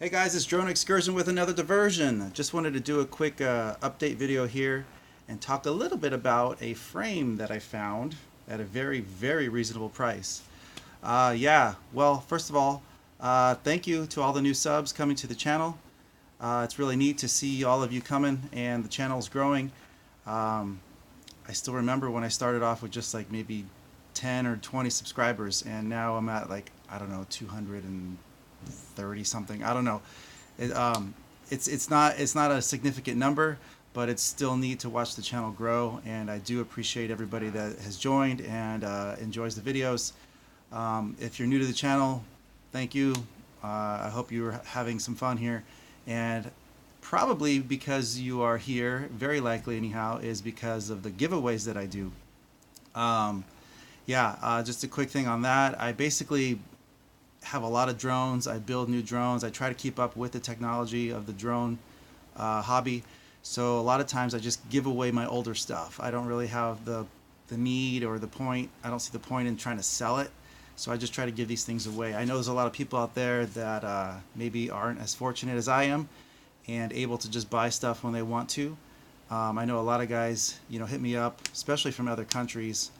Hey guys, it's Drone Xcursion with another diversion. Just wanted to do a quick update video here and talk a little bit about a frame that I found at a very, very reasonable price. Well, first of all, thank you to all the new subs coming to the channel. It's really neat to see all of you coming and the channel's growing. Um, I still remember when I started off with just like maybe 10 or 20 subscribers, and now I'm at like, I don't know, 230 something. I don't know. It, it's not a significant number, but it's still neat to watch the channel grow, and I do appreciate everybody that has joined and enjoys the videos. If you're new to the channel, thank you. I hope you're having some fun here, and probably because you are here, very likely anyhow, is because of the giveaways that I do. Um, just a quick thing on that. I basically have a lot of drones. I build new drones. I try to keep up with the technology of the drone hobby. So a lot of times I just give away my older stuff. I don't really have the need or the point. I don't see the point in trying to sell it. So I just try to give these things away. I know there's a lot of people out there that maybe aren't as fortunate as I am and able to just buy stuff when they want to. I know a lot of guys, hit me up, especially from other countries,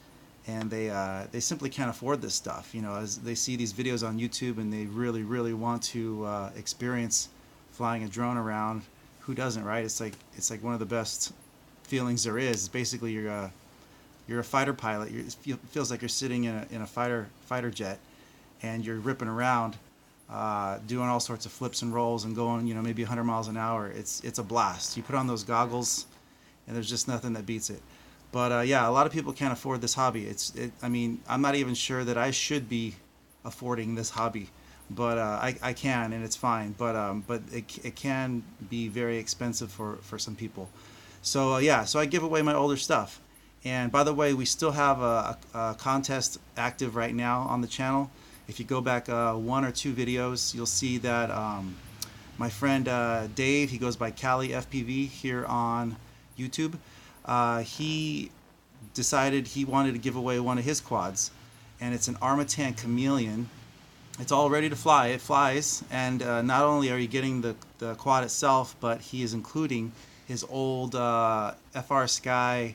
and they simply can't afford this stuff. As they see these videos on YouTube and they really, really want to experience flying a drone around. Who doesn't, right? It's like one of the best feelings there is. Basically, you're a fighter pilot. It feels like you're sitting in a fighter jet, and you're ripping around, doing all sorts of flips and rolls and going, maybe 100 miles an hour. It's a blast. You put on those goggles, and there's just nothing that beats it. But a lot of people can't afford this hobby. I mean, I'm not even sure that I should be affording this hobby, but I can, and it's fine. But it can be very expensive for some people. So I give away my older stuff. And by the way, we still have a contest active right now on the channel. If you go back one or two videos, you'll see that my friend Dave, he goes by Cali FPV here on YouTube. He decided he wanted to give away one of his quads, and it's an Armattan Chameleon. It's all ready to fly. It flies, and not only are you getting the quad itself, but he is including his old FR Sky,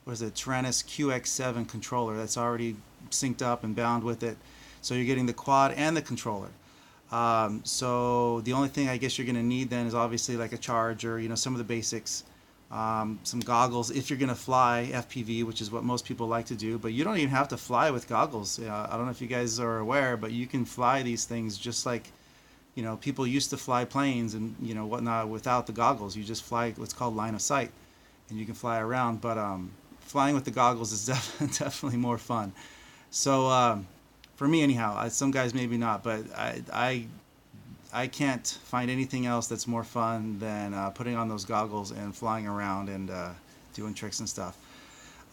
what is it, Tyrannus QX7 controller that's already synced up and bound with it. So you're getting the quad and the controller. So the only thing I guess you're going to need then is obviously like a charger, some of the basics. Some goggles if you're going to fly FPV, which is what most people like to do, but you don't even have to fly with goggles. I don't know if you guys are aware, but you can fly these things just like people used to fly planes and whatnot without the goggles. You just fly what's called line of sight, and you can fly around, but flying with the goggles is definitely more fun. So for me anyhow, some guys maybe not, but I can't find anything else that's more fun than putting on those goggles and flying around and doing tricks and stuff.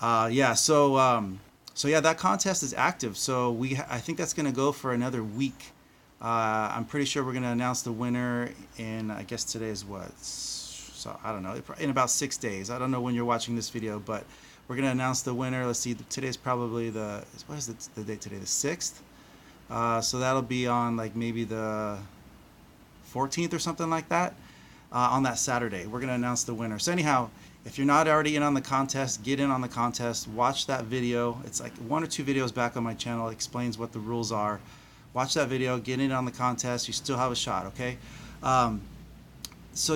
That contest is active. So I think that's going to go for another week. I'm pretty sure we're going to announce the winner in, I guess today is what? So I don't know, in about 6 days. I don't know when you're watching this video, but we're going to announce the winner. Let's see, today's probably what is the date today? The 6th? So that'll be on like maybe the 14th or something like that, on that Saturday. We're going to announce the winner. So anyhow, if you're not already in on the contest, get in on the contest. Watch that video. It's like one or two videos back on my channel. It explains what the rules are. Watch that video. Get in on the contest. You still have a shot, okay? It's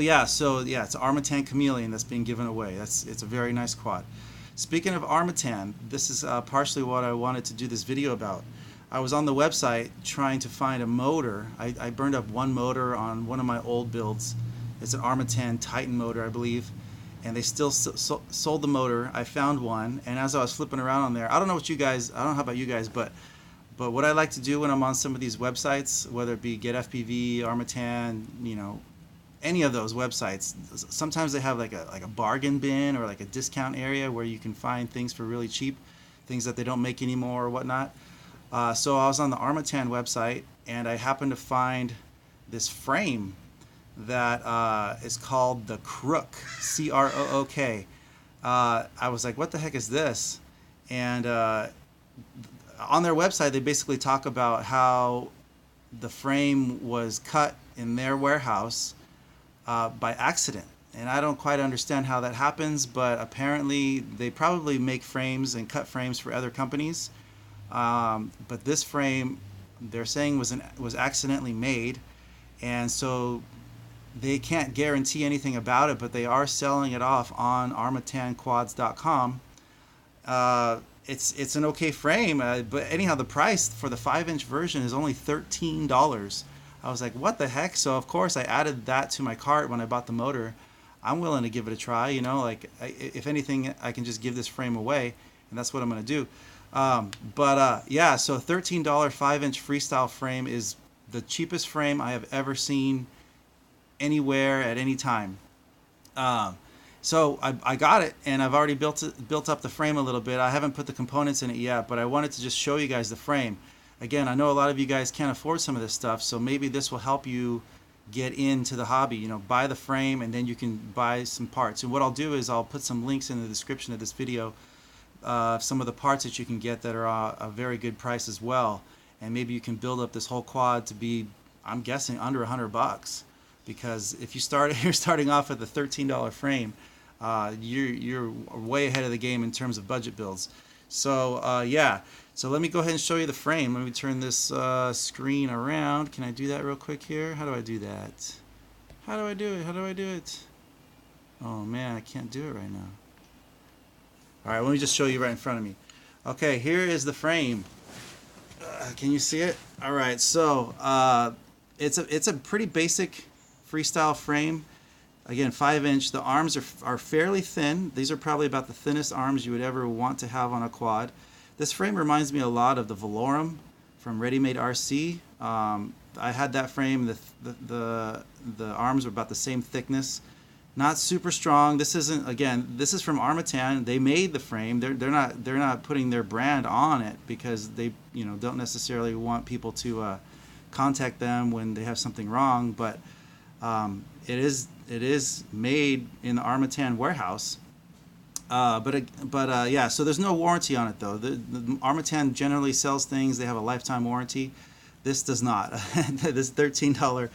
Armattan Chameleon that's being given away. It's a very nice quad. Speaking of Armattan, this is partially what I wanted to do this video about. I was on the website trying to find a motor. I burned up one motor on one of my old builds. It's an Armattan Titan motor, I believe, and they still sold the motor. I found one, and as I was flipping around on there, I don't know about you guys, but what I like to do when I'm on some of these websites, whether it be Get FPV, Armattan, any of those websites, sometimes they have like a bargain bin or like a discount area where you can find things for really cheap, things that they don't make anymore or whatnot. So I was on the Armattan website, and I happened to find this frame that is called the Crook, C-R-O-O-K. I was like, what the heck is this? And on their website, they basically talk about how the frame was cut in their warehouse by accident. And I don't quite understand how that happens, but apparently they probably make frames and cut frames for other companies. But this frame, they're saying was accidentally made, and so they can't guarantee anything about it, but they are selling it off on armattanquads.com. It's an okay frame, but anyhow, the price for the 5-inch version is only $13. I was like, what the heck? So of course I added that to my cart when I bought the motor. I'm willing to give it a try, you know, like if anything, I can just give this frame away, and that's what I'm going to do. Yeah, so $13 5-inch freestyle frame is the cheapest frame I have ever seen anywhere at any time. So I got it, and I've already built up the frame a little bit. I haven't put the components in it yet, but I wanted to just show you guys the frame. Again, I know a lot of you guys can't afford some of this stuff, so maybe this will help you get into the hobby. You know, buy the frame, and then you can buy some parts. And what I'll do is I'll put some links in the description of this video, some of the parts that you can get that are a very good price as well. And maybe you can build up this whole quad to be, I'm guessing, under $100. Because if you're starting off with a $13 frame, you're way ahead of the game in terms of budget builds. So yeah, so let me go ahead and show you the frame. Let me turn this screen around. Can I do that real quick here? How do I do that? How do I do it? How do I do it? Oh man, I can't do it right now. All right, let me just show you right in front of me. Okay, here is the frame. Can you see it? All right, so it's a pretty basic freestyle frame. Again, 5-inch. The arms are fairly thin. These are probably about the thinnest arms you would ever want to have on a quad. This frame reminds me a lot of the Valorum from Ready Made RC. I had that frame. The arms were about the same thickness. Not super strong. This isn't. Again, this is from Armattan. They made the frame. They're not putting their brand on it because they don't necessarily want people to contact them when they have something wrong. But it is made in the Armattan warehouse. Yeah, so there's no warranty on it though. The Armattan generally sells things, they have a lifetime warranty. This does not. This $13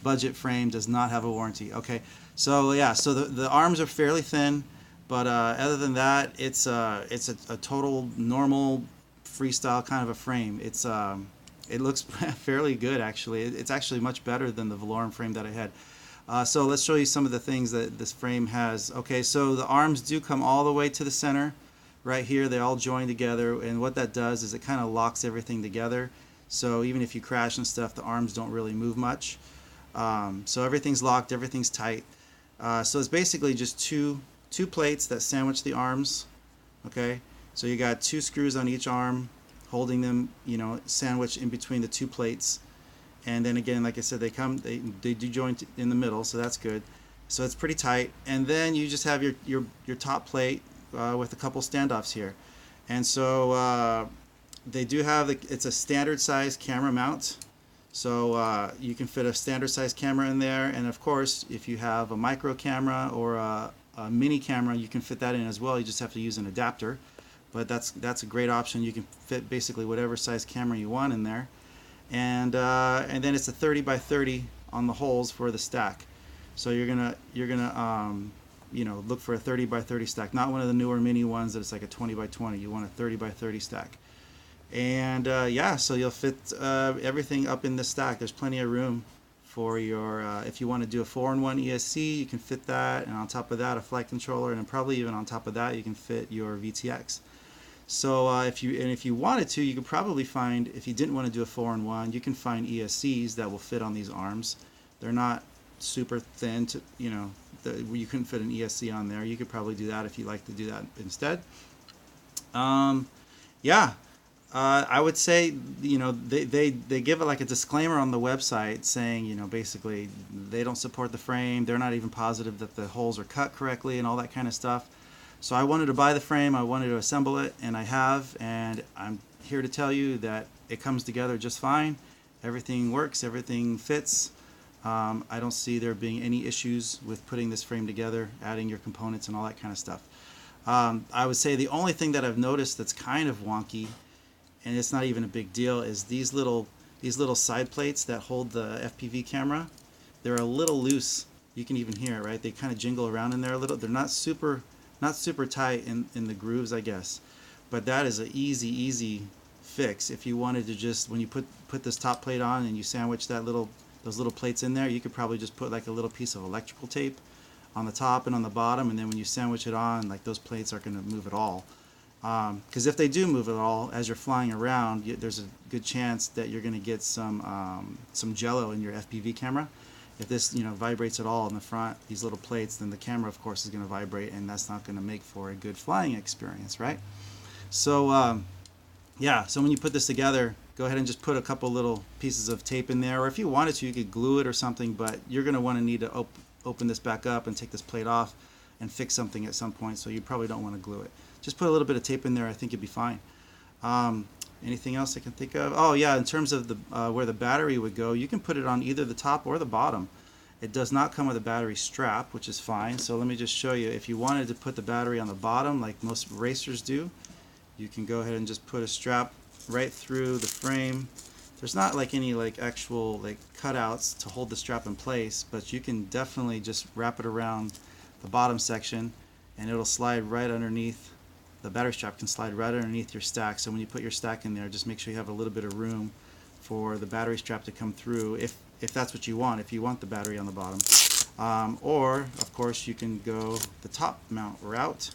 budget frame does not have a warranty. Okay, so yeah, so the arms are fairly thin, but other than that, it's a total normal freestyle kind of a frame. It looks fairly good actually. It's actually much better than the Valorum frame that I had. So let's show you some of the things that this frame has. Okay, so the arms do come all the way to the center. Right here, they all join together, and what that does is it kind of locks everything together. So even if you crash and stuff, the arms don't really move much. So everything's locked, everything's tight. So it's basically just two plates that sandwich the arms. Okay, so you got 2 screws on each arm, holding them, sandwiched in between the 2 plates. And then again, like I said, they do join in the middle, so that's good. So it's pretty tight. And then you just have your top plate with a couple standoffs here. And so they do have it's a standard size camera mount. So you can fit a standard size camera in there. And of course, if you have a micro camera or a mini camera, you can fit that in as well. You just have to use an adapter. But that's a great option. You can fit basically whatever size camera you want in there. And then it's a 30 by 30 on the holes for the stack. So you're gonna look for a 30 by 30 stack, not one of the newer mini ones that it's like a 20 by 20. You want a 30 by 30 stack. And yeah, so you'll fit everything up in the stack. There's plenty of room for your if you want to do a 4-in-1 ESC, you can fit that, and on top of that a flight controller, and then probably even on top of that you can fit your VTX. So if you wanted to, you could probably find, if you didn't want to do a 4-in-1, you can find ESCs that will fit on these arms. They're not super thin, you couldn't fit an ESC on there. You could probably do that if you like to do that instead. Yeah, I would say, they give it like a disclaimer on the website saying, basically they don't support the frame. They're not even positive that the holes are cut correctly and all that kind of stuff. So I wanted to buy the frame, I wanted to assemble it, and I have, and I'm here to tell you that it comes together just fine. Everything works, everything fits. I don't see there being any issues with putting this frame together, adding your components and all that kind of stuff. I would say the only thing that I've noticed that's kind of wonky, and it's not even a big deal, is these little these little side plates that hold the FPV camera, they're a little loose. You can even hear it, right? They kind of jingle around in there a little. They're not super tight in the grooves, I guess. But that is an easy fix. If you wanted to just, when you put this top plate on and you sandwich those little plates in there, you could probably just put like a little piece of electrical tape on the top and on the bottom, and then when you sandwich it on, like those plates aren't going to move at all. Because if they do move at all as you're flying around, there's a good chance that you're going to get some jello in your FPV camera. If this vibrates at all in the front, these little plates, then the camera of course is going to vibrate, and that's not going to make for a good flying experience, right? So yeah, so when you put this together, go ahead and just put a couple little pieces of tape in there, or if you wanted to, you could glue it or something, but you're going to want to need to open this back up and take this plate off and fix something at some point, so you probably don't want to glue it. Just put a little bit of tape in there, I think you'd be fine. Anything else I can think of? Oh yeah, in terms of the where the battery would go, you can put it on either the top or the bottom. It does not come with a battery strap, which is fine. So let me just show you. If you wanted to put the battery on the bottom, like most racers do, you can go ahead and just put a strap right through the frame. There's not like any actual cutouts to hold the strap in place, but you can definitely just wrap it around the bottom section, and it'll slide right underneath. The battery strap can slide right underneath your stack, so when you put your stack in there, just make sure you have a little bit of room for the battery strap to come through, if that's what you want, if you want the battery on the bottom. Or, of course, you can go the top mount route,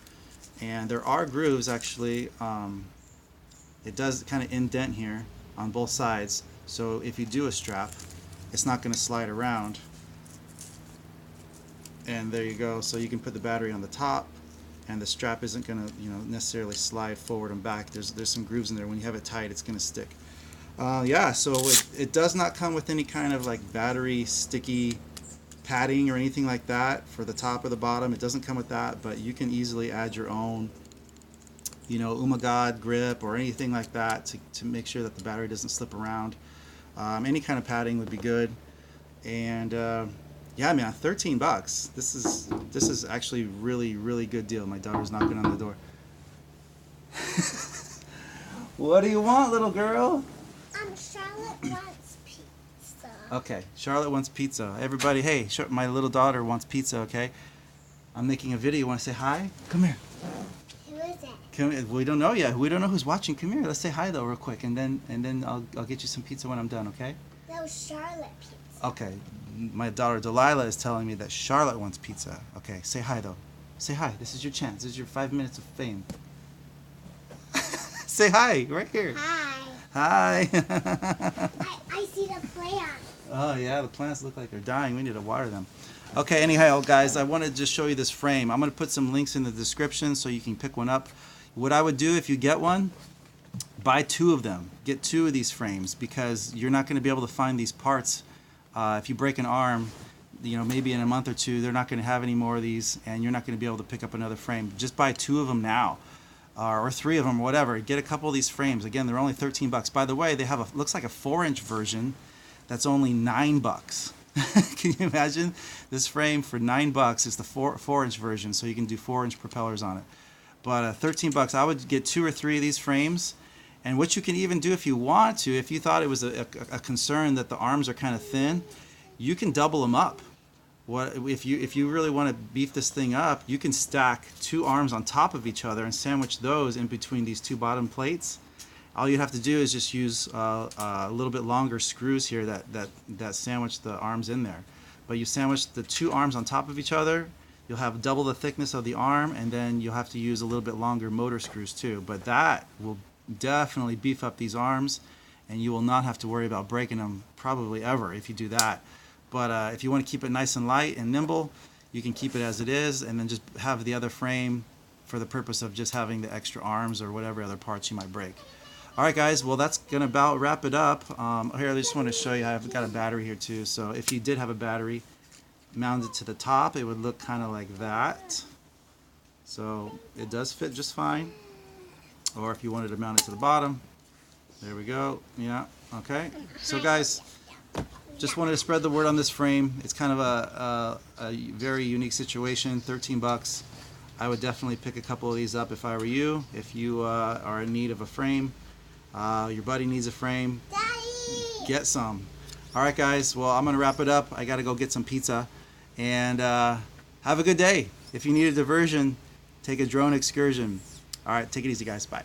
and there are grooves actually. It does kind of indent here on both sides, so if you do a strap, it's not going to slide around. And there you go, so you can put the battery on the top, and the strap isn't going to necessarily slide forward and back. There's some grooves in there. When you have it tight, it's going to stick. Yeah, so it does not come with any kind of battery sticky padding or anything like that for the top or the bottom. It doesn't come with that, but you can easily add your own Umagod grip or anything like that to make sure that the battery doesn't slip around. Any kind of padding would be good. And yeah, man, 13 bucks. This is actually really good deal. My daughter's knocking on the door. What do you want, little girl? Charlotte wants pizza. Okay, Charlotte wants pizza. Everybody, hey, my little daughter wants pizza, okay? I'm making a video. You want to say hi? Come here. Who is it? Come here. We don't know yet. We don't know who's watching. Come here. Let's say hi though real quick, and then I'll get you some pizza when I'm done, okay? That was Charlotte pizza. Okay. My daughter Delilah is telling me that Charlotte wants pizza. Okay, say hi though. Say hi. This is your chance. This is your 5 minutes of fame. Say hi right here. Hi. Hi. I see the plant. Oh yeah, the plants look like they're dying. We need to water them. Okay, anyhow, guys, I wanted to just show you this frame. I'm going to put some links in the description so you can pick one up. What I would do if you get one, buy 2 of them. Get 2 of these frames, because you're not going to be able to find these parts. If you break an arm, maybe in a month or 2, they're not going to have any more of these, and you're not going to be able to pick up another frame. Just buy 2 of them now, or 3 of them, or whatever. Get a couple of these frames. Again, they're only 13 bucks. By the way, they have looks like a 4-inch version that's only 9 bucks. Can you imagine? This frame for 9 bucks is the 4-inch version, so you can do 4-inch propellers on it. But 13 bucks, I would get 2 or 3 of these frames. And what you can even do if you want to, if you thought it was a concern that the arms are kind of thin, you can double them up. If you really want to beef this thing up, you can stack 2 arms on top of each other and sandwich those in between these 2 bottom plates. All you have to do is just use a little bit longer screws here that sandwich the arms in there. But you sandwich the 2 arms on top of each other, you'll have double the thickness of the arm, and then you'll have to use a little bit longer motor screws too. But that will definitely beef up these arms, and you will not have to worry about breaking them probably ever if you do that. But if you want to keep it nice and light and nimble, you can keep it as it is, and then just have the other frame for the purpose of just having the extra arms or whatever other parts you might break. Alright guys, well that's going to about wrap it up. Here, I just want to show you, I've got a battery here too, so if you did have a battery mounted to the top, it would look kind of like that. So it does fit just fine. Or if you wanted to mount it to the bottom, there we go. Yeah, okay. So guys, just wanted to spread the word on this frame. It's kind of a very unique situation. 13 bucks. I would definitely pick a couple of these up if I were you. If you are in need of a frame, your buddy needs a frame. Daddy! Get some. All right, guys. Well, I'm going to wrap it up. I got to go get some pizza. And have a good day. If you need a diversion, take a drone excursion. All right, take it easy, guys. Bye.